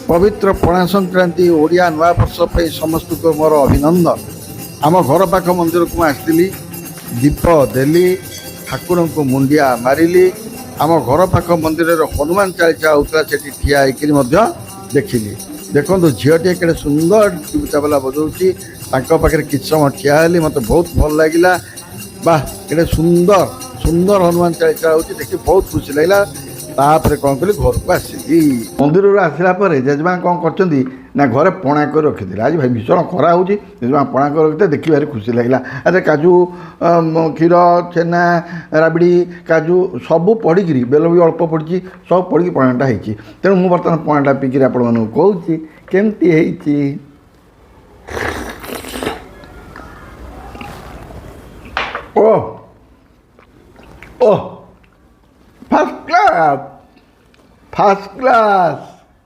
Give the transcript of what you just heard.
पवित्र पणा संक्रांति ओडिया नवा वर्ष पे समस्त को मोर अभिनंदन। आम घर पाख मंदिर को आसली दीप देली ठाकुर को मुंडिया मारिली आम घर पाख मंदिर हनुमान चालीसा होता से ठिया होकर देखिली। देखो झीटी के सुंदर तबला बजाऊँगी पाखे कि समय ठिया हेली मत बहुत भल लगे। वाह के सुंदर सुंदर हनुमान चालीसा हो देखिए बहुत खुशी लगे। तापर कौन कली घर को आसली मंदिर आसला जेजेमा कौन कर घरे पणा कर रखी आज भाई भीषण खरा हो जेजेमा पणा कर रखी देखी भारी खुशी लगे। अरे काजू क्षीर छेना राबड़ी काजू सबू पड़ी बेल भी अल्प पड़ी सब पड़ी पणाटा होती। तेणु मुझे बर्तमान पणाटा पीकर आपण कहूँ केमती ओह ओह फर्स्ट क्लास फर्स्ट क्लास।